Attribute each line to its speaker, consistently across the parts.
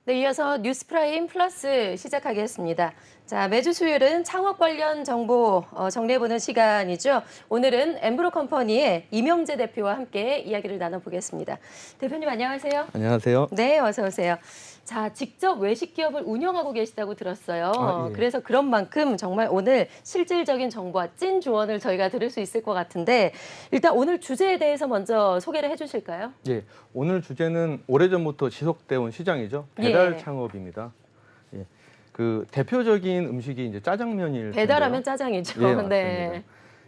Speaker 1: 네, 이어서 뉴스프라임 플러스 시작하겠습니다. 자, 매주 수요일은 창업 관련 정보 정리해보는 시간이죠. 오늘은 엠브로 컴퍼니의 이명재 대표와 함께 이야기를 나눠보겠습니다. 대표님 안녕하세요.
Speaker 2: 안녕하세요.
Speaker 1: 네, 어서 오세요. 자, 직접 외식 기업을 운영하고 계시다고 들었어요.
Speaker 2: 예.
Speaker 1: 그래서 그런 만큼 정말 오늘 실질적인 정보와 찐 조언을 저희가 들을 수 있을 것 같은데 일단 오늘 주제에 대해서 먼저 소개를 해주실까요?
Speaker 2: 예, 오늘 주제는 오래전부터 지속되어 온 시장이죠. 배달
Speaker 1: 예.
Speaker 2: 창업입니다. 예, 그 대표적인 음식이 이제 짜장면일
Speaker 1: 배달하면
Speaker 2: 텐데요.
Speaker 1: 짜장이죠.
Speaker 2: 예, 맞습니다.
Speaker 1: 네.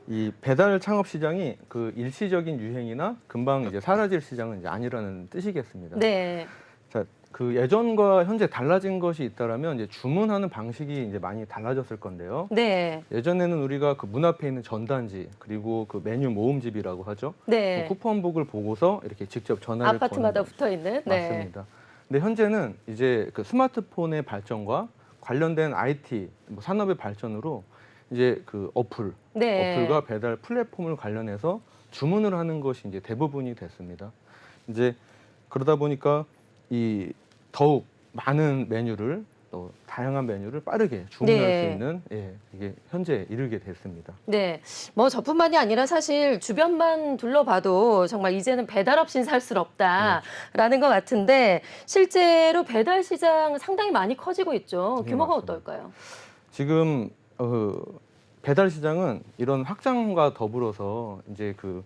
Speaker 2: 이 배달 창업 시장이 그 일시적인 유행이나 금방 이제 사라질 시장은 이제 아니라는 뜻이겠습니다.
Speaker 1: 네.
Speaker 2: 자, 그 예전과 현재 달라진 것이 있다라면 이제 주문하는 방식이 이제 많이 달라졌을 건데요.
Speaker 1: 네.
Speaker 2: 예전에는 우리가 그 문 앞에 있는 전단지 그리고 그 메뉴 모음집이라고 하죠.
Speaker 1: 네.
Speaker 2: 그 쿠폰북을 보고서 이렇게 직접 전화를
Speaker 1: 아파트마다
Speaker 2: 거는
Speaker 1: 붙어 있는. 네.
Speaker 2: 맞습니다. 근데 현재는 이제 그 스마트폰의 발전과 관련된 IT 뭐 산업의 발전으로 이제 그
Speaker 1: 네.
Speaker 2: 어플과 배달 플랫폼을 관련해서 주문을 하는 것이 이제 대부분이 됐습니다. 이제 그러다 보니까 이 더욱 많은 메뉴를 또 다양한 메뉴를 빠르게 주문할
Speaker 1: 네.
Speaker 2: 수 있는 이게 현재 이르게 됐습니다.
Speaker 1: 네. 뭐 저뿐만이 아니라 사실 주변만 둘러봐도 정말 이제는 배달 없이는 살 수 없다라는 것 같은데 실제로 배달 시장 상당히 많이 커지고 있죠.
Speaker 2: 네,
Speaker 1: 규모가
Speaker 2: 맞습니다.
Speaker 1: 어떨까요?
Speaker 2: 지금 배달 시장은 이런 확장과 더불어서 이제 그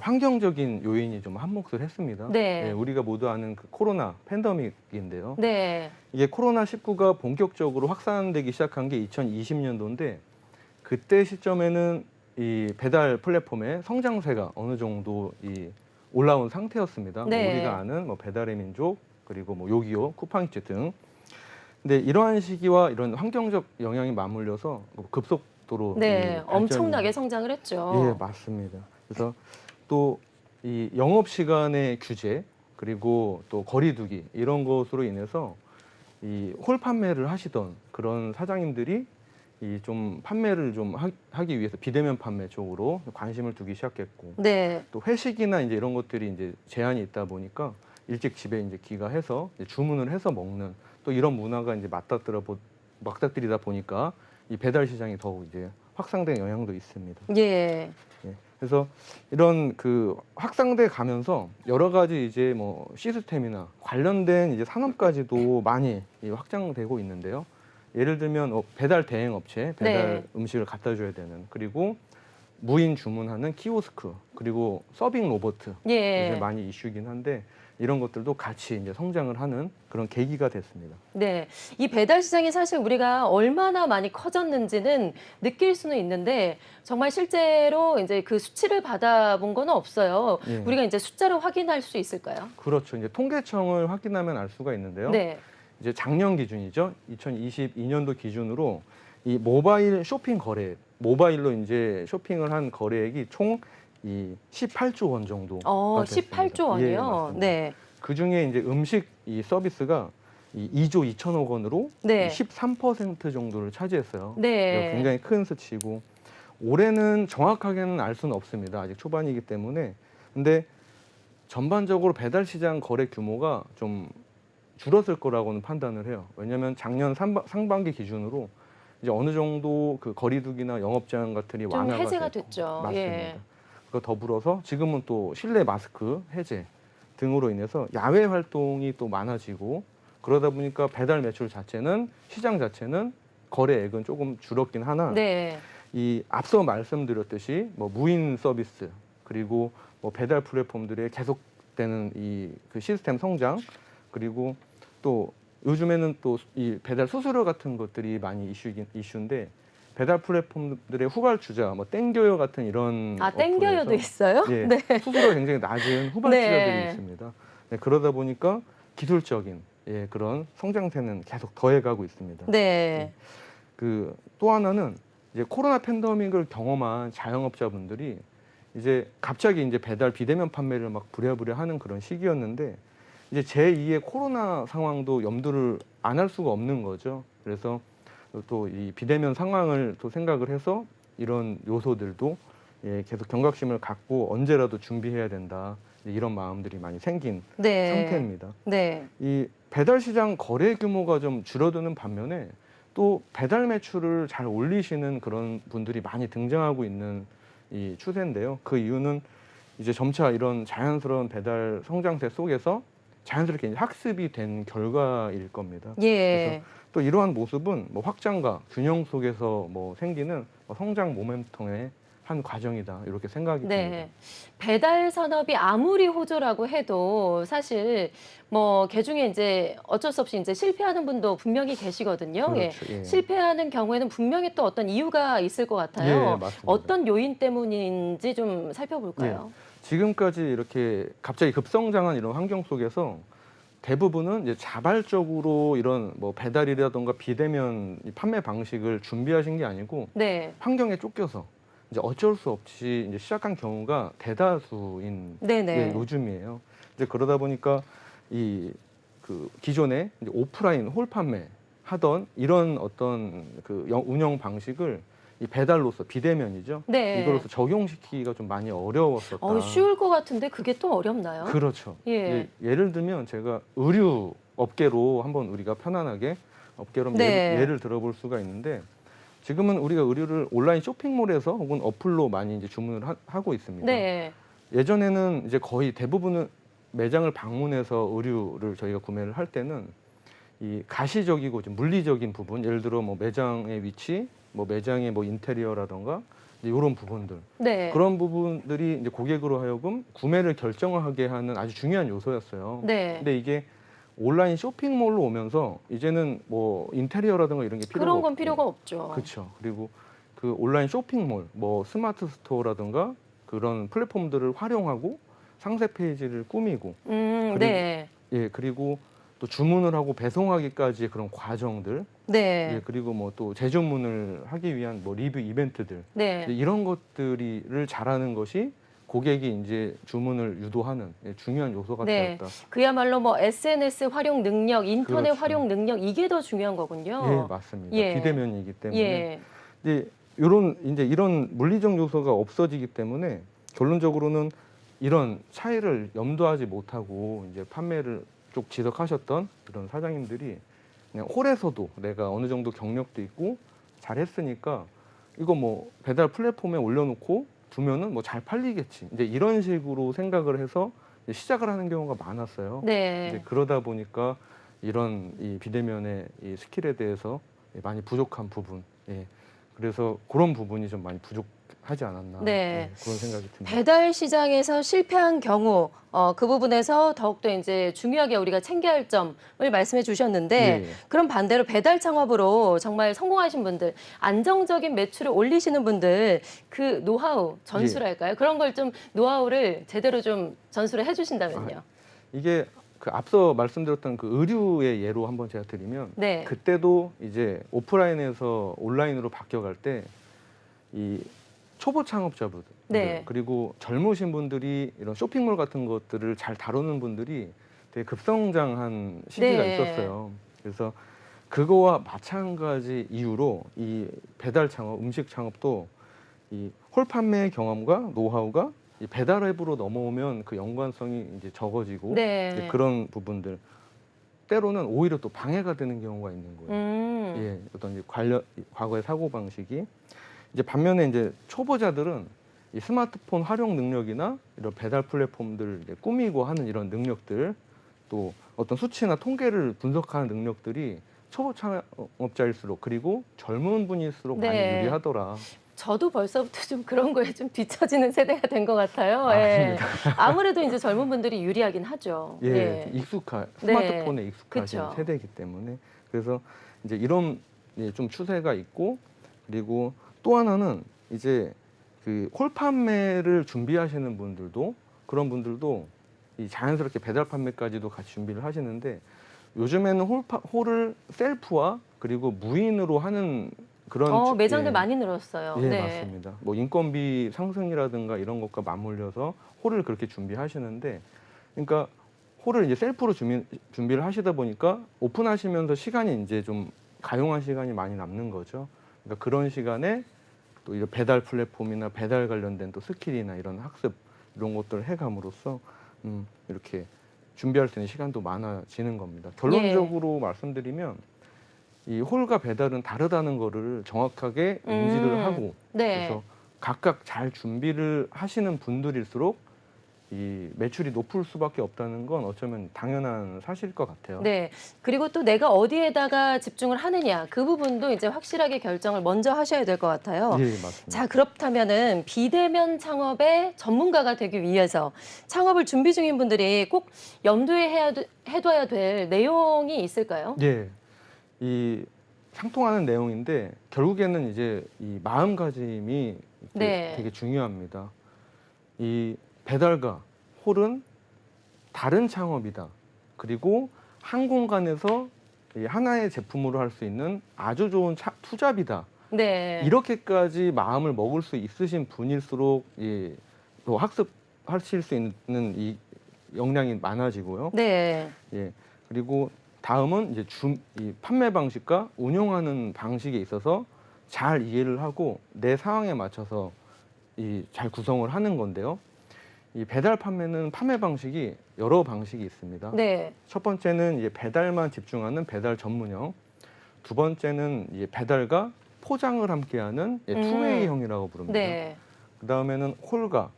Speaker 2: 환경적인 요인이 좀 한몫을 했습니다.
Speaker 1: 네.
Speaker 2: 예, 우리가 모두 아는 그 코로나 팬데믹인데요.
Speaker 1: 네.
Speaker 2: 이게 코로나19가 본격적으로 확산되기 시작한 게 2020년도인데 그때 시점에는 이 배달 플랫폼의 성장세가 어느 정도 올라온 상태였습니다.
Speaker 1: 네.
Speaker 2: 뭐 우리가 아는 뭐 배달의 민족 그리고 뭐 요기요, 쿠팡이츠 등. 근데 이러한 시기와 이런 환경적 영향이 맞물려서 급속도로
Speaker 1: 네.
Speaker 2: 발전이-
Speaker 1: 엄청나게 성장을 했죠.
Speaker 2: 예, 맞습니다. 그래서 또 이 영업 시간의 규제 그리고 또 거리두기 이런 것으로 인해서 이 홀 판매를 하시던 그런 사장님들이 이 좀 판매를 좀 하기 위해서 비대면 판매 쪽으로 관심을 두기 시작했고
Speaker 1: 네.
Speaker 2: 또 회식이나 이제 이런 것들이 이제 제한이 있다 보니까 일찍 집에 이제 귀가해서 이제 주문을 해서 먹는 또 이런 문화가 이제 맞닥뜨리다 보니까 이 배달 시장이 더욱 이제 확산된 영향도 있습니다.
Speaker 1: 예.
Speaker 2: 예. 그래서 이런 그 확산돼 가면서 여러 가지 이제 뭐 시스템이나 관련된 이제 산업까지도 많이 확장되고 있는데요. 예를 들면 배달 대행 업체, 배달
Speaker 1: 네.
Speaker 2: 음식을 갖다 줘야 되는 그리고 무인 주문하는 키오스크 그리고 서빙 로봇
Speaker 1: 예.
Speaker 2: 이제 많이 이슈긴 한데 이런 것들도 같이 이제 성장을 하는 그런 계기가 됐습니다.
Speaker 1: 네. 이 배달 시장이 사실 우리가 얼마나 많이 커졌는지는 느낄 수는 있는데 정말 실제로 이제 그 수치를 받아본 건 없어요.
Speaker 2: 예.
Speaker 1: 우리가 이제 숫자로 확인할 수 있을까요?
Speaker 2: 그렇죠. 이제 통계청을 확인하면 알 수가 있는데요.
Speaker 1: 네.
Speaker 2: 이제 작년 기준이죠. 2022년도 기준으로 이 모바일 쇼핑 거래, 모바일로 이제 쇼핑을 한 거래액이 총 이 18조 원 정도가 됐습니다.
Speaker 1: 18조 원이요.
Speaker 2: 예, 맞습니다.
Speaker 1: 네.
Speaker 2: 그 중에 이제 음식 이 서비스가 이 2조 2천억 원으로
Speaker 1: 네.
Speaker 2: 13% 정도를 차지했어요.
Speaker 1: 네.
Speaker 2: 이거 굉장히 큰 수치고 올해는 정확하게는 알 수는 없습니다. 아직 초반이기 때문에. 근데 전반적으로 배달 시장 거래 규모가 좀 줄었을 거라고는 판단을 해요. 왜냐하면 작년 상반기 기준으로 이제 어느 정도 그 거리두기나 영업 제한 같은 이
Speaker 1: 좀
Speaker 2: 완화가
Speaker 1: 해제가
Speaker 2: 됐고.
Speaker 1: 됐죠.
Speaker 2: 맞습니다.
Speaker 1: 예.
Speaker 2: 그 더불어서 지금은 또 실내 마스크 해제 등으로 인해서 야외 활동이 또 많아지고 그러다 보니까 배달 매출 자체는 시장 자체는 거래액은 조금 줄었긴 하나
Speaker 1: 네.
Speaker 2: 이 앞서 말씀드렸듯이 뭐 무인 서비스 그리고 뭐 배달 플랫폼들의 계속되는 이 그 시스템 성장 그리고 또 요즘에는 또 이 배달 수수료 같은 것들이 많이 이슈인데 배달 플랫폼들의 후발주자 뭐 땡겨요 같은 이런
Speaker 1: 땡겨요도
Speaker 2: 어플에서
Speaker 1: 있어요?
Speaker 2: 예,
Speaker 1: 네.
Speaker 2: 수수료가 굉장히 낮은 후발주자들이
Speaker 1: 네.
Speaker 2: 있습니다. 네, 그러다 보니까 기술적인 그런 성장세는 계속 더해가고 있습니다.
Speaker 1: 네.
Speaker 2: 그 또 하나는 이제 코로나 팬데믹을 경험한 자영업자분들이 이제 갑자기 이제 배달 비대면 판매를 막 부랴부랴 하는 그런 시기였는데 이제 제2의 코로나 상황도 염두를 안 할 수가 없는 거죠. 그래서 또 이 비대면 상황을 또 생각을 해서 이런 요소들도 계속 경각심을 갖고 언제라도 준비해야 된다. 이런 마음들이 많이 생긴
Speaker 1: 네.
Speaker 2: 상태입니다.
Speaker 1: 네.
Speaker 2: 이 배달 시장 거래 규모가 좀 줄어드는 반면에 또 배달 매출을 잘 올리시는 그런 분들이 많이 등장하고 있는 이 추세인데요. 그 이유는 이제 점차 이런 자연스러운 배달 성장세 속에서 자연스럽게 이제 학습이 된 결과일 겁니다. 그래서
Speaker 1: 예.
Speaker 2: 또 이러한 모습은 뭐 확장과 균형 속에서 뭐 생기는 성장 모멘텀의 한 과정이다 이렇게 생각이 듭니다.
Speaker 1: 네. 배달 산업이 아무리 호조라고 해도 사실 뭐 개중에 이제 어쩔 수 없이 이제 실패하는 분도 분명히 계시거든요. 예.
Speaker 2: 그렇죠. 예.
Speaker 1: 실패하는 경우에는 분명히 또 어떤 이유가 있을 것
Speaker 2: 예,
Speaker 1: 같아요.
Speaker 2: 맞습니다.
Speaker 1: 어떤 요인 때문인지 좀
Speaker 2: 예.
Speaker 1: 살펴볼까요?
Speaker 2: 지금까지 이렇게 갑자기 급성장한 이런 환경 속에서 대부분은 이제 자발적으로 이런 뭐 배달이라던가 비대면 이 판매 방식을 준비하신 게 아니고
Speaker 1: 네.
Speaker 2: 환경에 쫓겨서 이제 어쩔 수 없이 이제 시작한 경우가 대다수인
Speaker 1: 네네.
Speaker 2: 게 요즘이에요. 이제 그러다 보니까 이 그 기존에 이제 오프라인 홀 판매 하던 이런 어떤 그 운영 방식을 이 배달로서 비대면이죠.
Speaker 1: 네.
Speaker 2: 이거로서 적용시키기가 좀 많이 어려웠었다.
Speaker 1: 쉬울 것 같은데 그게 또 어렵나요?
Speaker 2: 그렇죠.
Speaker 1: 예.
Speaker 2: 예를 들면 제가 의류 업계로 한번 우리가 편안하게 업계로
Speaker 1: 네.
Speaker 2: 예를 들어볼 수가 있는데 지금은 우리가 의류를 온라인 쇼핑몰에서 혹은 어플로 많이 이제 주문을 하고 있습니다.
Speaker 1: 네.
Speaker 2: 예전에는 이제 거의 대부분은 매장을 방문해서 의류를 저희가 구매를 할 때는 이 가시적이고 좀 물리적인 부분, 예를 들어 뭐 매장의 위치, 뭐 매장의 뭐 인테리어라던가 이런 부분들,
Speaker 1: 네.
Speaker 2: 그런 부분들이 이제 고객으로 하여금 구매를 결정하게 하는 아주 중요한 요소였어요.
Speaker 1: 네.
Speaker 2: 근데 이게 온라인 쇼핑몰로 오면서 이제는 뭐 인테리어라든가 이런 게 필요가
Speaker 1: 그런 건
Speaker 2: 없고,
Speaker 1: 필요가 없죠.
Speaker 2: 그렇죠. 그리고 그 온라인 쇼핑몰, 뭐 스마트 스토어라든가 그런 플랫폼들을 활용하고 상세 페이지를 꾸미고, 그리고
Speaker 1: 네.
Speaker 2: 예, 그리고 또 주문을 하고 배송하기까지의 그런 과정들,
Speaker 1: 네.
Speaker 2: 예, 그리고 뭐 또 재주문을 하기 위한 뭐 리뷰 이벤트들,
Speaker 1: 네.
Speaker 2: 이런 것들을 잘하는 것이 고객이 이제 주문을 유도하는 중요한 요소가
Speaker 1: 네.
Speaker 2: 되었다.
Speaker 1: 그야말로 뭐 SNS 활용 능력, 인터넷
Speaker 2: 그렇죠.
Speaker 1: 활용 능력 이게 더 중요한
Speaker 2: 예,
Speaker 1: 거군요.
Speaker 2: 맞습니다.
Speaker 1: 예.
Speaker 2: 비대면이기 때문에.
Speaker 1: 예.
Speaker 2: 근데 이제 이런 물리적 요소가 없어지기 때문에 결론적으로는 이런 차이를 염두하지 못하고 이제 판매를 쭉 지속하셨던 그런 사장님들이 그냥 홀에서도 내가 어느 정도 경력도 있고 잘했으니까 이거 뭐 배달 플랫폼에 올려놓고 두면은 뭐 잘 팔리겠지. 이제 이런 식으로 생각을 해서 이제 시작을 하는 경우가 많았어요. 이제
Speaker 1: 네.
Speaker 2: 그러다 보니까 이런 이 비대면의 이 스킬에 대해서 많이 부족한 부분, 예. 그래서 그런 부분이 좀 많이 부족하지 않았나,
Speaker 1: 네.
Speaker 2: 예, 그런 생각이 듭니다.
Speaker 1: 배달 시장에서 실패한 경우 그 부분에서 더욱더 이제 중요하게 우리가 챙겨야 할 점을 말씀해 주셨는데
Speaker 2: 예.
Speaker 1: 그럼 반대로 배달 창업으로 정말 성공하신 분들, 안정적인 매출을 올리시는 분들 그 노하우, 전수랄까요? 그런 걸 좀 노하우를 제대로 좀 전수를 해 주신다면요.
Speaker 2: 이게 그 앞서 말씀드렸던 그 의류의 예로 한번 제가 드리면,
Speaker 1: 네.
Speaker 2: 그때도 이제 오프라인에서 온라인으로 바뀌어갈 때 이 초보 창업자분들,
Speaker 1: 네.
Speaker 2: 그리고 젊으신 분들이 이런 쇼핑몰 같은 것들을 잘 다루는 분들이 되게 급성장한 시기가
Speaker 1: 네.
Speaker 2: 있었어요. 그래서 그거와 마찬가지 이유로 이 배달 창업, 음식 창업도 이 홀 판매 경험과 노하우가 이 배달 앱으로 넘어오면 그 연관성이 이제 적어지고,
Speaker 1: 네.
Speaker 2: 이제 그런 부분들 때로는 오히려 또 방해가 되는 경우가 있는 거예요. 예, 어떤 이제 과거의 사고 방식이 이제 반면에 이제 초보자들은 이 스마트폰 활용 능력이나 이런 배달 플랫폼들 이제 꾸미고 하는 이런 능력들, 또 어떤 수치나 통계를 분석하는 능력들이 초보 창업자일수록 그리고 젊은 분일수록 많이
Speaker 1: 네.
Speaker 2: 유리하더라.
Speaker 1: 저도 벌써부터 좀 그런 거에 좀 뒤처지는 세대가 된 것 같아요. 예. 아무래도 이제 젊은 분들이 유리하긴 하죠.
Speaker 2: 예,
Speaker 1: 예.
Speaker 2: 스마트폰에 익숙하신
Speaker 1: 그쵸.
Speaker 2: 세대이기 때문에, 그래서 이제 이런 좀 추세가 있고, 그리고 또 하나는 이제 그 홀 판매를 준비하시는 분들도, 그런 분들도 이 자연스럽게 배달 판매까지도 같이 준비를 하시는데, 요즘에는 홀을 셀프와 그리고 무인으로 하는 그런
Speaker 1: 매장들
Speaker 2: 예,
Speaker 1: 많이 늘었어요.
Speaker 2: 예,
Speaker 1: 네.
Speaker 2: 맞습니다. 뭐 인건비 상승이라든가 이런 것과 맞물려서 홀을 그렇게 준비하시는데, 그러니까 홀을 이제 셀프로 준비를 하시다 보니까 오픈하시면서 시간이 이제 좀 가용한 시간이 많이 남는 거죠. 그러니까 그런 시간에 또 이런 배달 플랫폼이나 배달 관련된 또 스킬이나 이런 학습 이런 것들을 해감으로써 이렇게 준비할 수 있는 시간도 많아지는 겁니다. 결론적으로 말씀드리면 이 홀과 배달은 다르다는 거를 정확하게 인지를 하고
Speaker 1: 네.
Speaker 2: 그래서 각각 잘 준비를 하시는 분들일수록 이 매출이 높을 수밖에 없다는 건 어쩌면 당연한 사실일 것 같아요.
Speaker 1: 네. 그리고 또 내가 어디에다가 집중을 하느냐 그 부분도 이제 확실하게 결정을 먼저 하셔야 될 것 같아요.
Speaker 2: 예, 맞습니다.
Speaker 1: 자, 그렇다면은 비대면 창업의 전문가가 되기 위해서 창업을 준비 중인 분들이 꼭 염두에 해둬야 될 내용이 있을까요?
Speaker 2: 예, 이 상통하는 내용인데 결국에는 이제 이 마음가짐이
Speaker 1: 네.
Speaker 2: 되게 중요합니다. 이 배달과 홀은 다른 창업이다. 그리고 한 공간에서 이 하나의 제품으로 할 수 있는 아주 좋은 투잡이다.
Speaker 1: 네.
Speaker 2: 이렇게까지 마음을 먹을 수 있으신 분일수록 또 학습하실 수 있는 이 역량이 많아지고요.
Speaker 1: 네.
Speaker 2: 예. 그리고 다음은 이제 이 판매 방식과 운영하는 방식에 있어서 잘 이해를 하고 내 상황에 맞춰서 잘 구성을 하는 건데요. 이 배달 판매는 판매 방식이 여러 방식이 있습니다.
Speaker 1: 네.
Speaker 2: 첫 번째는 이제 배달만 집중하는 배달 전문형. 두 번째는 이제 배달과 포장을 함께하는 투웨이형이라고 부릅니다.
Speaker 1: 네.
Speaker 2: 그 다음에는 홀과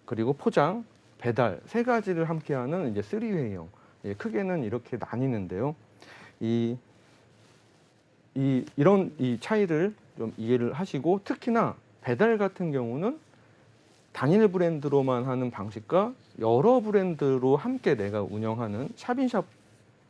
Speaker 2: 그리고 포장, 배달 세 가지를 함께하는 이제 쓰리웨이형. 크게는 이렇게 나뉘는데요. 이런 차이를 좀 이해를 하시고 특히나 배달 같은 경우는 단일 브랜드로만 하는 방식과 여러 브랜드로 함께 내가 운영하는 샵인샵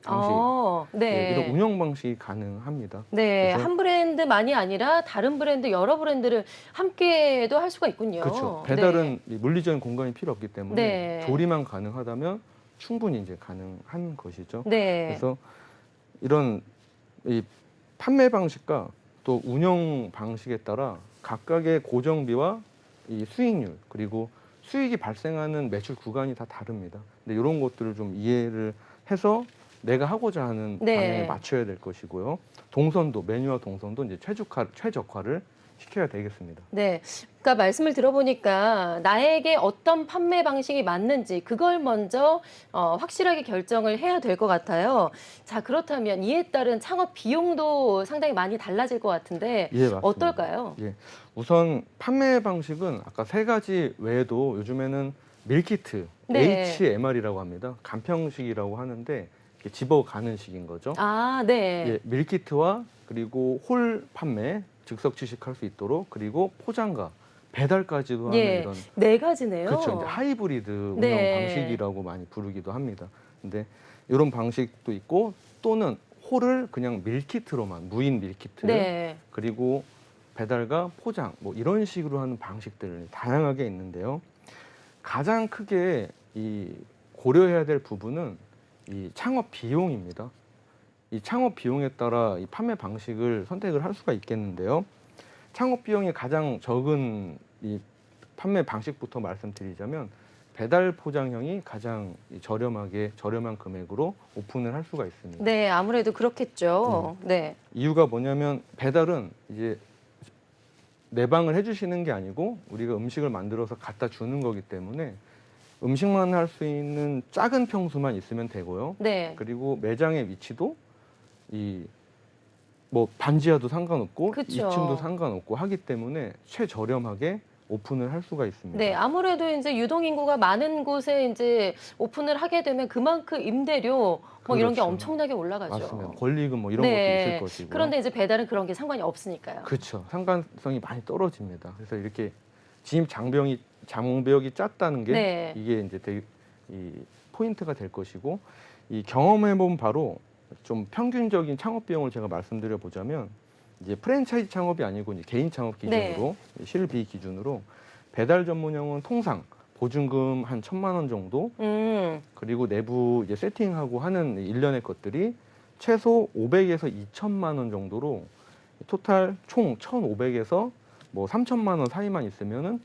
Speaker 2: 방식,
Speaker 1: 네.
Speaker 2: 이런 운영 방식이 가능합니다.
Speaker 1: 네,
Speaker 2: 그래서
Speaker 1: 한 브랜드만이 아니라 다른 브랜드, 여러 브랜드를 함께도 할 수가 있군요.
Speaker 2: 그렇죠. 배달은 물리적인 공간이 필요 없기 때문에
Speaker 1: 네.
Speaker 2: 조리만 가능하다면 충분히 이제 가능한 것이죠.
Speaker 1: 네.
Speaker 2: 그래서 이런 이 판매 방식과 또 운영 방식에 따라 각각의 고정비와 이 수익률 그리고 수익이 발생하는 매출 구간이 다 다릅니다. 근데 이런 것들을 좀 이해를 해서 내가 하고자 하는
Speaker 1: 네.
Speaker 2: 방향에 맞춰야 될 것이고요. 동선도 메뉴와 동선도 이제 최적화를 시켜야 되겠습니다.
Speaker 1: 네. 그러니까 말씀을 들어보니까 나에게 어떤 판매 방식이 맞는지 그걸 먼저 확실하게 결정을 해야 될 것 같아요. 자, 그렇다면 이에 따른 창업 비용도 상당히 많이 달라질 것 같은데
Speaker 2: 예, 맞습니다.
Speaker 1: 어떨까요?
Speaker 2: 예. 우선 판매 방식은 아까 세 가지 외에도 요즘에는 밀키트,
Speaker 1: 네.
Speaker 2: HMR이라고 합니다. 간편식이라고 하는데 이렇게 집어가는 식인 거죠.
Speaker 1: 아, 네.
Speaker 2: 예, 밀키트와 그리고 홀 판매, 즉석 취식할 수 있도록 그리고 포장과 배달까지도 하는
Speaker 1: 예,
Speaker 2: 이런
Speaker 1: 네 가지네요.
Speaker 2: 그렇죠. 이제 하이브리드 운영
Speaker 1: 네.
Speaker 2: 방식이라고 많이 부르기도 합니다. 근데 이런 방식도 있고 또는 홀을 그냥 밀키트로만 무인 밀키트
Speaker 1: 네.
Speaker 2: 그리고 배달과 포장 뭐 이런 식으로 하는 방식들 다양하게 있는데요. 가장 크게 고려해야 될 부분은 이 창업 비용입니다. 이 창업 비용에 따라 이 판매 방식을 선택을 할 수가 있겠는데요. 창업 비용이 가장 적은 이 판매 방식부터 말씀드리자면 배달 포장형이 가장 저렴한 금액으로 오픈을 할 수가 있습니다.
Speaker 1: 네, 아무래도 그렇겠죠. 네.
Speaker 2: 이유가 뭐냐면 배달은 이제 내방을 해주시는 게 아니고 우리가 음식을 만들어서 갖다 주는 거기 때문에 음식만 할 수 있는 작은 평수만 있으면 되고요.
Speaker 1: 네.
Speaker 2: 그리고 매장의 위치도 뭐 반지하도 상관없고
Speaker 1: 그쵸.
Speaker 2: 2층도 상관없고 하기 때문에 최저렴하게 오픈을 할 수가 있습니다.
Speaker 1: 네, 아무래도 이제 유동 인구가 많은 곳에 이제 오픈을 하게 되면 그만큼 임대료 뭐 이런 게
Speaker 2: 그렇죠.
Speaker 1: 엄청나게 올라가죠.
Speaker 2: 맞습니다. 권리금 뭐 이런
Speaker 1: 네.
Speaker 2: 것도 있을 것이고.
Speaker 1: 그런데 이제 배달은 그런 게 상관이 없으니까요.
Speaker 2: 그렇죠. 상관성이 많이 떨어집니다. 그래서 이렇게 진입 장벽이 짰다는 게
Speaker 1: 네.
Speaker 2: 이게 이제 되게 포인트가 될 것이고 이 경험해본 바로 좀 평균적인 창업 비용을 제가 말씀드려 보자면 이제 프랜차이즈 창업이 아니고 이제 개인 창업 기준으로 실비 기준으로 배달 전문형은 통상 보증금 한 1,000만 원 정도 그리고 내부 이제 세팅하고 하는 일련의 것들이 최소 500에서 2,000만 원 정도로 토탈 총 1,500에서 뭐 3,000만 원 사이만 있으면은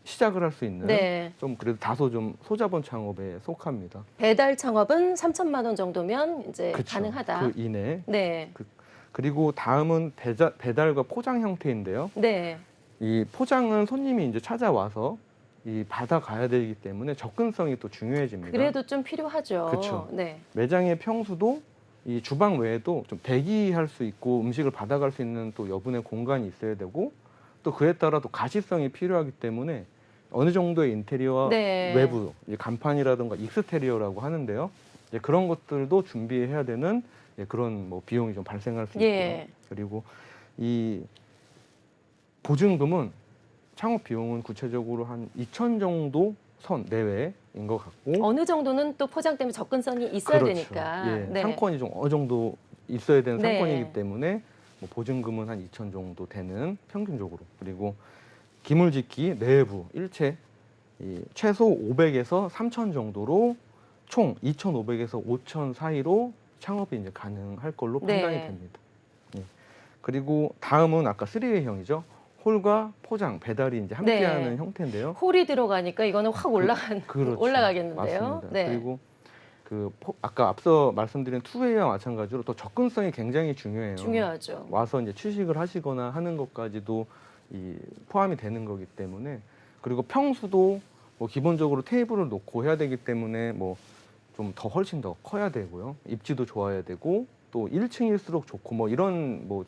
Speaker 2: 시작을 할 수 있는
Speaker 1: 네.
Speaker 2: 좀 그래도 다소 좀 소자본 창업에 속합니다.
Speaker 1: 배달 창업은 3,000만 원 정도면 이제
Speaker 2: 그쵸.
Speaker 1: 가능하다.
Speaker 2: 그 이내.
Speaker 1: 네.
Speaker 2: 그리고 다음은 배달과 포장 형태인데요.
Speaker 1: 네.
Speaker 2: 이 포장은 손님이 이제 찾아와서 이 받아가야 되기 때문에 접근성이 또 중요해집니다.
Speaker 1: 그래도 좀 필요하죠.
Speaker 2: 그쵸.
Speaker 1: 네.
Speaker 2: 매장의 평수도 이 주방 외에도 좀 대기할 수 있고 음식을 받아갈 수 있는 또 여분의 공간이 있어야 되고 또 그에 따라 또 가시성이 필요하기 때문에 어느 정도의 인테리어와
Speaker 1: 네.
Speaker 2: 외부 이 간판이라든가 익스테리어라고 하는데요. 이제 그런 것들도 준비해야 되는 그런 뭐 비용이 좀 발생할 수 있고요.
Speaker 1: 예.
Speaker 2: 그리고 이 보증금은 창업 비용은 구체적으로 한 2천 정도 선 내외인 것 같고
Speaker 1: 어느 정도는 또 포장 때문에 접근성이 있어야
Speaker 2: 그렇죠.
Speaker 1: 되니까.
Speaker 2: 예,
Speaker 1: 네.
Speaker 2: 상권이 좀 어느 정도 있어야 되는
Speaker 1: 네.
Speaker 2: 상권이기 때문에 뭐 보증금은 한 2천 정도 되는 평균적으로. 그리고 기물짓기 내부 일체 이 최소 500에서 3천 정도로 총 2,500에서 5천 사이로 창업이 이제 가능할 걸로 판단이
Speaker 1: 네.
Speaker 2: 됩니다. 예. 그리고 다음은 아까 3웨이형이죠. 홀과 포장, 배달이 이제 함께하는
Speaker 1: 네.
Speaker 2: 형태인데요.
Speaker 1: 홀이 들어가니까 이거는 확
Speaker 2: 그렇죠.
Speaker 1: 올라가겠는데요.
Speaker 2: 맞습니다.
Speaker 1: 네.
Speaker 2: 그리고 아까 앞서 말씀드린 투웨이와 마찬가지로 또 접근성이 굉장히 중요해요.
Speaker 1: 중요하죠.
Speaker 2: 와서 이제 취식을 하시거나 하는 것까지도 포함이 되는 거기 때문에 그리고 평수도 뭐 기본적으로 테이블을 놓고 해야 되기 때문에 뭐 좀 더 훨씬 더 커야 되고요. 입지도 좋아야 되고 또 1층일수록 좋고 뭐 이런 뭐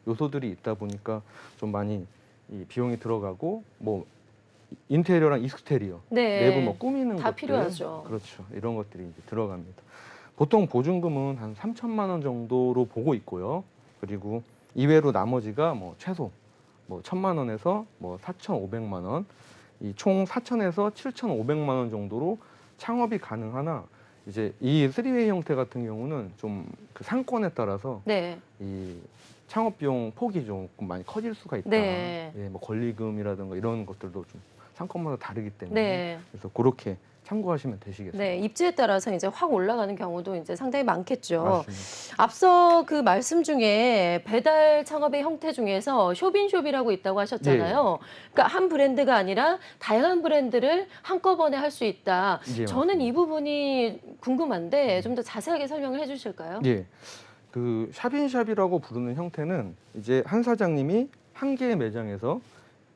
Speaker 2: 요소들이 있다 보니까 좀 많이 이 비용이 들어가고 뭐 인테리어랑 익스테리어
Speaker 1: 네.
Speaker 2: 내부 뭐 꾸미는
Speaker 1: 다
Speaker 2: 것들
Speaker 1: 필요하죠.
Speaker 2: 그렇죠. 이런 것들이 이제 들어갑니다. 보통 보증금은 한 3천만 원 정도로 보고 있고요. 그리고 이외로 나머지가 뭐 최소 뭐 1,000만 원에서 뭐 4,500만 원, 이 총 4천에서 7,500만 원 정도로 창업이 가능하나 이제 이 3웨이 형태 같은 경우는 좀 그 상권에 따라서
Speaker 1: 네.
Speaker 2: 이 창업 비용 폭이 조금 많이 커질 수가 있다.
Speaker 1: 네.
Speaker 2: 예, 뭐 권리금이라든가 이런 것들도 좀 상권마다 다르기 때문에
Speaker 1: 네.
Speaker 2: 그래서 그렇게 참고하시면 되시겠습니다.
Speaker 1: 네. 입지에 따라서 이제 확 올라가는 경우도 이제 상당히 많겠죠.
Speaker 2: 맞습니다.
Speaker 1: 앞서 그 말씀 중에 배달 창업의 형태 중에서 쇼빈숍이라고 있다고 하셨잖아요. 그러니까 한 브랜드가 아니라 다양한 브랜드를 한꺼번에 할 수 있다.
Speaker 2: 예,
Speaker 1: 저는
Speaker 2: 맞습니다.
Speaker 1: 이 부분이 궁금한데 좀 더 자세하게 설명을 해주실까요?
Speaker 2: 예. 그 샵인샵이라고 부르는 형태는 이제 한 사장님이 한 개의 매장에서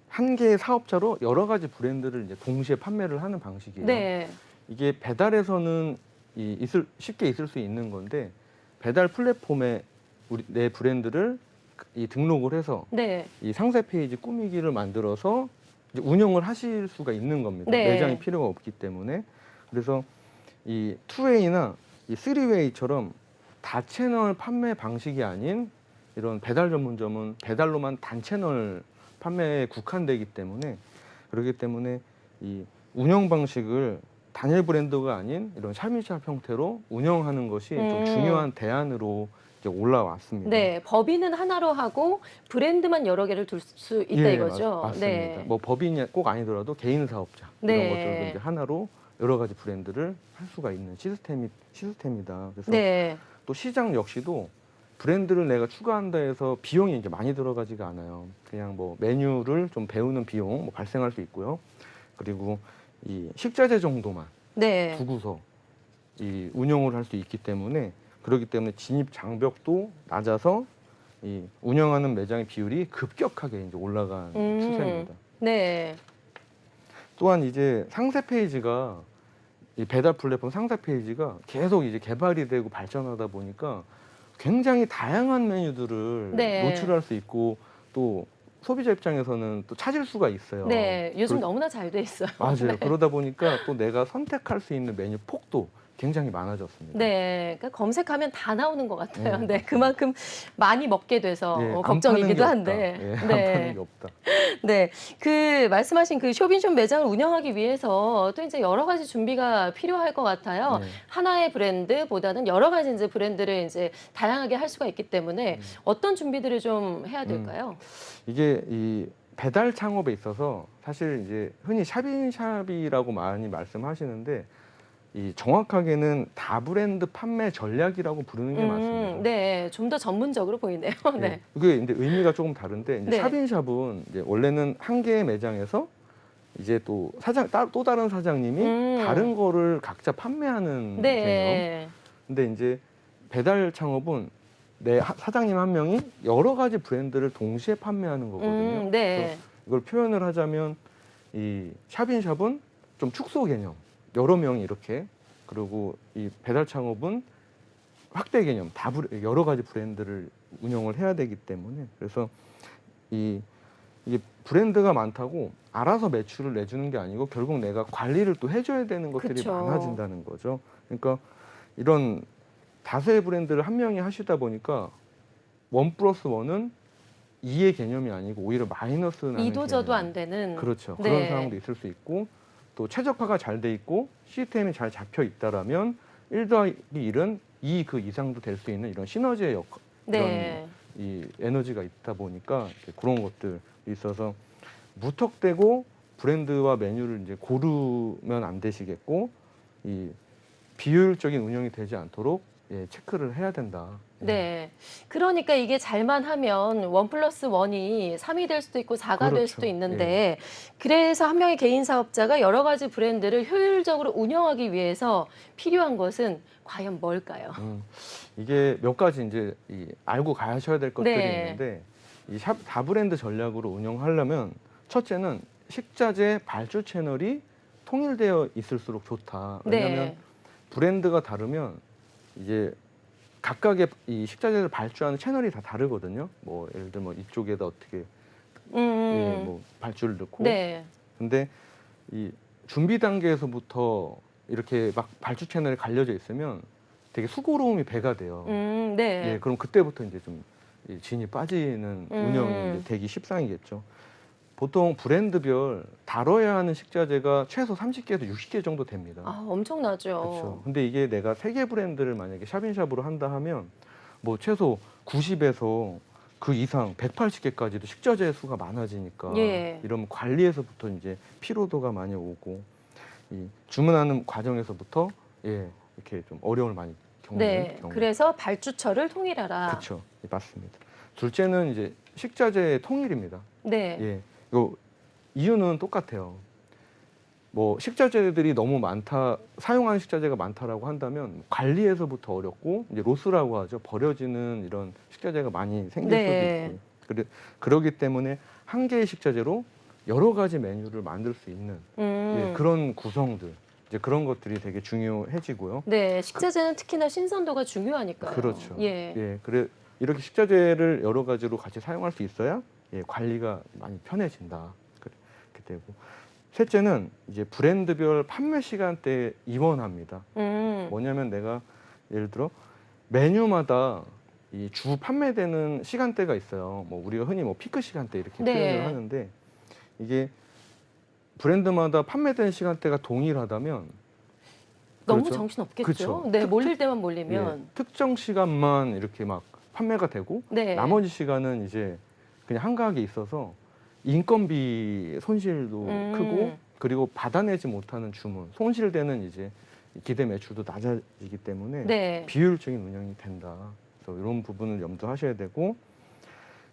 Speaker 2: 한 개의 사업자로 여러 가지 브랜드를 이제 동시에 판매를 하는 방식이에요.
Speaker 1: 네.
Speaker 2: 이게 배달에서는 쉽게 있을 수 있는 건데 배달 플랫폼에 내 브랜드를 등록을 해서
Speaker 1: 네.
Speaker 2: 이 상세 페이지 꾸미기를 만들어서 이제 운영을 하실 수가 있는 겁니다.
Speaker 1: 네.
Speaker 2: 매장이 필요가 없기 때문에. 그래서 이 투웨이나 이 쓰리웨이처럼 다채널 판매 방식이 아닌 이런 배달 전문점은 배달로만 단채널 판매에 국한되기 때문에 그렇기 때문에 이 운영 방식을 단일 브랜드가 아닌 이런 샵인샵 형태로 운영하는 것이 좀 중요한 대안으로 이제 올라왔습니다.
Speaker 1: 네. 법인은 하나로 하고 브랜드만 여러 개를 둘 수 있다 이거죠.
Speaker 2: 맞습니다.
Speaker 1: 네.
Speaker 2: 뭐 법인이 꼭 아니더라도 개인 사업자
Speaker 1: 네.
Speaker 2: 이런 것들도 이제 하나로 여러 가지 브랜드를 할 수가 있는 시스템이다. 그래서
Speaker 1: 네.
Speaker 2: 또 시장 역시도 브랜드를 내가 추가한다 해서 비용이 이제 많이 들어가지가 않아요. 그냥 뭐 메뉴를 좀 배우는 비용 뭐 발생할 수 있고요. 그리고 이 식자재 정도만
Speaker 1: 네.
Speaker 2: 두고서 이 운영을 할 수 있기 때문에 그렇기 때문에 진입 장벽도 낮아서 이 운영하는 매장의 비율이 급격하게 이제 올라간 추세입니다.
Speaker 1: 네.
Speaker 2: 또한 이제 상세 페이지가 이 배달 플랫폼 상세 페이지가 계속 이제 개발이 되고 발전하다 보니까 굉장히 다양한 메뉴들을
Speaker 1: 네.
Speaker 2: 노출할 수 있고 또 소비자 입장에서는 또 찾을 수가 있어요.
Speaker 1: 네. 요즘 너무나 잘 돼 있어요.
Speaker 2: 맞아요.
Speaker 1: 네.
Speaker 2: 그러다 보니까 또 내가 선택할 수 있는 메뉴 폭도 굉장히 많아졌습니다.
Speaker 1: 네, 그러니까 검색하면 다 나오는 것 같아요.
Speaker 2: 네.
Speaker 1: 네, 그만큼 많이 먹게 돼서
Speaker 2: 예, 안
Speaker 1: 걱정이기도
Speaker 2: 파는 게
Speaker 1: 한데.
Speaker 2: 없다. 예, 안
Speaker 1: 네,
Speaker 2: 파는 게 없다.
Speaker 1: 네, 그 말씀하신 그 쇼빈숍 매장을 운영하기 위해서 또 이제 여러 가지 준비가 필요할 것 같아요.
Speaker 2: 네.
Speaker 1: 하나의 브랜드보다는 여러 가지 이제 브랜드를 이제 다양하게 할 수가 있기 때문에 어떤 준비들을 좀 해야 될까요?
Speaker 2: 이게 이 배달 창업에 있어서 사실 이제 흔히 샵인샵이라고 많이 말씀하시는데 이 정확하게는 다브랜드 판매 전략이라고 부르는 게 맞습니다.
Speaker 1: 네, 좀 더 전문적으로 보이네요. 네.
Speaker 2: 네. 그게 이제 의미가 조금 다른데 이제
Speaker 1: 네.
Speaker 2: 샵인샵은 이제 원래는 한 개의 매장에서 이제 또 또 다른 사장님이 다른 거를 각자 판매하는 개념.
Speaker 1: 네.
Speaker 2: 근데 이제 배달 창업은 사장님 한 명이 여러 가지 브랜드를 동시에 판매하는 거거든요.
Speaker 1: 네.
Speaker 2: 그래서 이걸 표현을 하자면 이 샵인샵은 좀 축소 개념, 여러 명이 이렇게, 그리고 이 배달 창업은 확대 개념, 여러 가지 브랜드를 운영을 해야 되기 때문에, 그래서 이게 브랜드가 많다고 알아서 매출을 내주는 게 아니고 결국 내가 관리를 또 해줘야 되는 것들이
Speaker 1: 그쵸.
Speaker 2: 많아진다는 거죠. 그러니까 이런 다수의 브랜드를 한 명이 하시다 보니까 1+1은 2의 개념이 아니고 오히려 마이너스 나는
Speaker 1: 이도저도
Speaker 2: 개념.
Speaker 1: 안 되는.
Speaker 2: 그렇죠.
Speaker 1: 네.
Speaker 2: 그런 상황도 있을 수 있고, 또 최적화가 잘 돼 있고 시스템이 잘 잡혀 있다라면 1 더하기 1은 2 그 이상도 될 수 있는 이런 시너지의
Speaker 1: 네.
Speaker 2: 이 에너지가 있다 보니까 그런 것들이 있어서 무턱대고 브랜드와 메뉴를 이제 고르면 안 되시겠고, 이 비효율적인 운영이 되지 않도록 체크를 해야 된다.
Speaker 1: 네. 그러니까 이게 잘만 하면 1+1이 3이 될 수도 있고 4가 될
Speaker 2: 그렇죠.
Speaker 1: 수도 있는데, 그래서 한 명의 개인 사업자가 여러 가지 브랜드를 효율적으로 운영하기 위해서 필요한 것은 과연 뭘까요?
Speaker 2: 이게 몇 가지 이제 알고 가셔야 될 것들이
Speaker 1: 네.
Speaker 2: 있는데, 이 샵 다브랜드 전략으로 운영하려면 첫째는 식자재 발주 채널이 통일되어 있을수록 좋다. 왜냐하면
Speaker 1: 네.
Speaker 2: 브랜드가 다르면 이제 각각의 이 식자재를 발주하는 채널이 다 다르거든요. 뭐 예를 들면 뭐 이쪽에다 어떻게 뭐 발주를 넣고.
Speaker 1: 네.
Speaker 2: 근데 이 준비 단계에서부터 이렇게 막 발주 채널이 갈려져 있으면 되게 수고로움이 배가 돼요.
Speaker 1: 네.
Speaker 2: 그럼 그때부터 이제 좀 진이 빠지는 운영이 이제 되기 십상이겠죠. 보통 브랜드별 다뤄야 하는 식자재가 최소 30개에서 60개 정도 됩니다.
Speaker 1: 아, 엄청나죠.
Speaker 2: 그렇죠. 근데 이게 내가 3개 브랜드를 만약에 샵인샵으로 한다 하면 뭐 최소 90에서 그 이상 180개까지도 식자재 수가 많아지니까,
Speaker 1: 예.
Speaker 2: 이러면 관리에서부터 이제 피로도가 많이 오고, 이 주문하는 과정에서부터 이렇게 좀 어려움을 많이 겪는
Speaker 1: 네.
Speaker 2: 경우.
Speaker 1: 그래서 발주처를 통일하라.
Speaker 2: 그렇죠. 맞습니다. 둘째는 이제 식자재의 통일입니다.
Speaker 1: 네.
Speaker 2: 이거 이유는 똑같아요. 뭐 식자재들이 너무 많다, 사용하는 식자재가 많다라고 한다면 관리에서부터 어렵고, 이제 로스라고 하죠. 버려지는 이런 식자재가 많이 생길
Speaker 1: 네.
Speaker 2: 수도 있고. 그러기 때문에 한 개의 식자재로 여러 가지 메뉴를 만들 수 있는 그런 구성들, 이제 그런 것들이 되게 중요해지고요.
Speaker 1: 네. 식자재는 특히나 신선도가 중요하니까요.
Speaker 2: 그렇죠.
Speaker 1: 예.
Speaker 2: 그래 이렇게 식자재를 여러 가지로 같이 사용할 수 있어야 관리가 많이 편해진다. 그렇게 되고, 셋째는 이제 브랜드별 판매 시간대에 입원합니다. 뭐냐면 내가 예를 들어 메뉴마다 이 주 판매되는 시간대가 있어요. 뭐 우리가 흔히 뭐 피크 시간대 이렇게
Speaker 1: 네.
Speaker 2: 표현을 하는데, 이게 브랜드마다 판매되는 시간대가 동일하다면
Speaker 1: 너무
Speaker 2: 그렇죠?
Speaker 1: 정신없겠죠.
Speaker 2: 그렇죠.
Speaker 1: 네. 몰릴 때만 몰리면.
Speaker 2: 특정 시간만 이렇게 막 판매가 되고,
Speaker 1: 네.
Speaker 2: 나머지 시간은 이제 그냥 한가하게 있어서 인건비 손실도 크고, 그리고 받아내지 못하는 주문, 손실되는 이제 기대 매출도 낮아지기 때문에
Speaker 1: 네.
Speaker 2: 비효율적인 운영이 된다. 그래서 이런 부분을 염두하셔야 되고,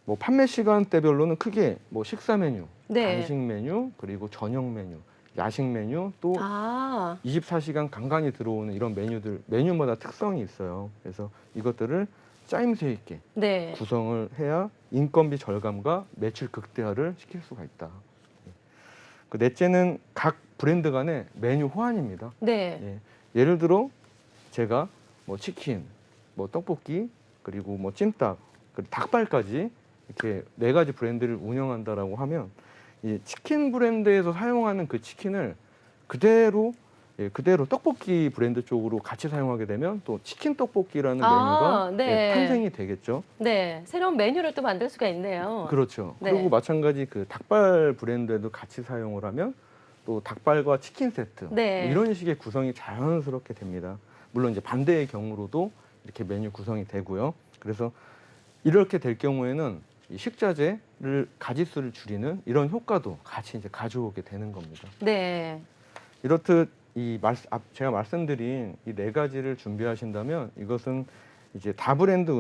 Speaker 2: 뭐 판매 시간대별로는 크게 뭐 식사 메뉴,
Speaker 1: 네.
Speaker 2: 간식 메뉴, 그리고 저녁 메뉴, 야식 메뉴, 또
Speaker 1: 아.
Speaker 2: 24시간 간간히 들어오는 이런 메뉴마다 특성이 있어요. 그래서 이것들을 짜임새 있게
Speaker 1: 네.
Speaker 2: 구성을 해야 인건비 절감과 매출 극대화를 시킬 수가 있다. 그 넷째는 각 브랜드 간의 메뉴 호환입니다.
Speaker 1: 네.
Speaker 2: 예를 들어 제가 뭐 치킨, 뭐 떡볶이, 그리고 뭐 찜닭, 그리고 닭발까지 이렇게 4가지 브랜드를 운영한다라고 하면, 이 치킨 브랜드에서 사용하는 그 치킨을 그대로 떡볶이 브랜드 쪽으로 같이 사용하게 되면 또 치킨 떡볶이라는 메뉴가
Speaker 1: 네.
Speaker 2: 탄생이 되겠죠.
Speaker 1: 네. 새로운 메뉴를 또 만들 수가 있네요.
Speaker 2: 그렇죠.
Speaker 1: 네.
Speaker 2: 그리고 마찬가지 그 닭발 브랜드에도 같이 사용을 하면 또 닭발과 치킨 세트,
Speaker 1: 네.
Speaker 2: 이런 식의 구성이 자연스럽게 됩니다. 물론 이제 반대의 경우로도 이렇게 메뉴 구성이 되고요. 그래서 이렇게 될 경우에는 이 식자재를 가짓수를 줄이는 이런 효과도 같이 이제 가져오게 되는 겁니다.
Speaker 1: 네.
Speaker 2: 이렇듯 제가 말씀드린 이 4가지를 준비하신다면 이것은 이제 다브랜드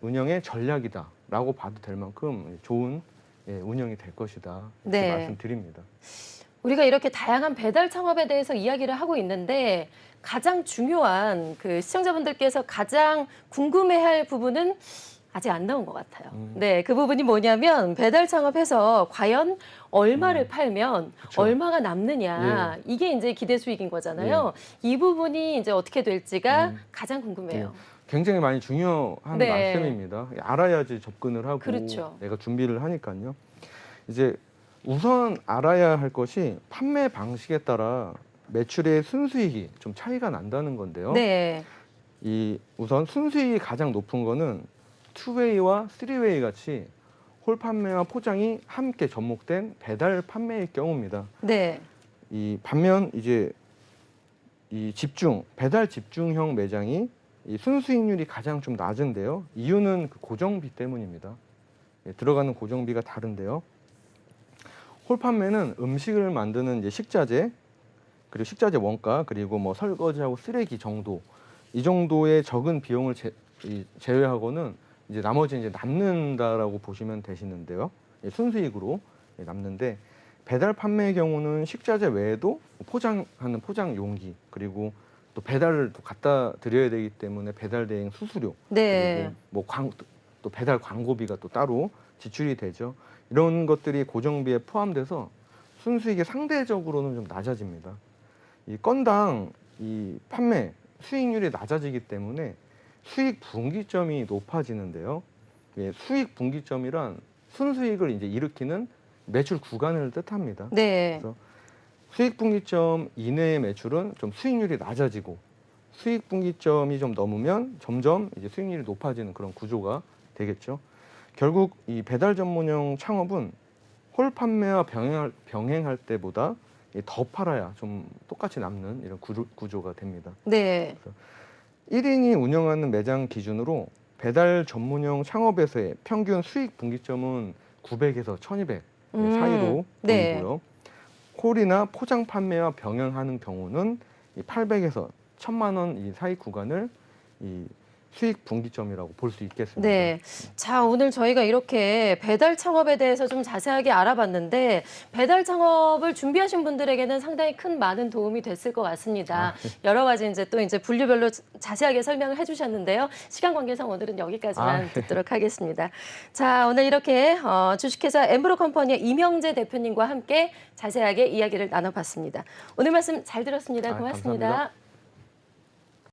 Speaker 2: 운영의 전략이다라고 봐도 될 만큼 좋은 운영이 될 것이다, 이렇게
Speaker 1: 네.
Speaker 2: 말씀드립니다.
Speaker 1: 우리가 이렇게 다양한 배달 창업에 대해서 이야기를 하고 있는데, 가장 중요한 그 시청자분들께서 가장 궁금해할 부분은 아직 안 나온 것 같아요. 네, 그 부분이 뭐냐면 배달 창업해서 과연 얼마를 팔면
Speaker 2: 그쵸.
Speaker 1: 얼마가 남느냐 이게 이제 기대 수익인 거잖아요. 이 부분이 이제 어떻게 될지가 가장 궁금해요.
Speaker 2: 굉장히 많이 중요한
Speaker 1: 네.
Speaker 2: 말씀입니다. 알아야지 접근을 하고
Speaker 1: 그렇죠.
Speaker 2: 내가 준비를 하니까요. 이제 우선 알아야 할 것이 판매 방식에 따라 매출의 순수익이 좀 차이가 난다는 건데요.
Speaker 1: 네,
Speaker 2: 이 우선 순수익이 가장 높은 거는 투웨이와 쓰리웨이 같이 홀 판매와 포장이 함께 접목된 배달 판매의 경우입니다.
Speaker 1: 네,
Speaker 2: 이 반면 이제 이 배달 집중형 매장이 이 순수익률이 가장 좀 낮은데요. 이유는 그 고정비 때문입니다. 들어가는 고정비가 다른데요. 홀 판매는 음식을 만드는 이제 식자재, 그리고 식자재 원가, 그리고 뭐 설거지하고 쓰레기 정도, 이 정도의 적은 비용을 제외하고는 이제 나머지 이제 남는다라고 보시면 되시는데요. 순수익으로 남는데, 배달 판매의 경우는 식자재 외에도 포장하는 포장 용기, 그리고 또 배달을 또 갖다 드려야 되기 때문에 배달 대행 수수료,
Speaker 1: 네,
Speaker 2: 그리고 뭐 또 배달 광고비가 또 따로 지출이 되죠. 이런 것들이 고정비에 포함돼서 순수익이 상대적으로는 좀 낮아집니다. 이 건당 이 판매 수익률이 낮아지기 때문에 수익 분기점이 높아지는데요. 수익 분기점이란 순수익을 이제 일으키는 매출 구간을 뜻합니다.
Speaker 1: 네,
Speaker 2: 그래서 수익 분기점 이내의 매출은 좀 수익률이 낮아지고, 수익 분기점이 좀 넘으면 점점 이제 수익률이 높아지는 그런 구조가 되겠죠. 결국 이 배달 전문형 창업은 홀 판매와 병행할 때보다 더 팔아야 좀 똑같이 남는 이런 구조가 됩니다.
Speaker 1: 네,
Speaker 2: 1인이 운영하는 매장 기준으로 배달 전문형 창업에서의 평균 수익 분기점은 900에서 1200 사이로
Speaker 1: 네.
Speaker 2: 보이고요. 홀이나 포장 판매와 병행하는 경우는 800에서 1000만 원 이 사이 구간을 이 수익 분기점이라고 볼 수 있겠습니다.
Speaker 1: 네. 자, 오늘 저희가 이렇게 배달 창업에 대해서 좀 자세하게 알아봤는데 배달 창업을 준비하신 분들에게는 상당히 큰 많은 도움이 됐을 것 같습니다. 여러 가지 이제 또 이제 분류별로 자세하게 설명을 해주셨는데요. 시간 관계상 오늘은 여기까지만 듣도록 하겠습니다. 자, 오늘 이렇게 주식회사 엠브로컴퍼니의 이명재 대표님과 함께 자세하게 이야기를 나눠봤습니다. 오늘 말씀 잘 들었습니다. 고맙습니다.
Speaker 2: 감사합니다.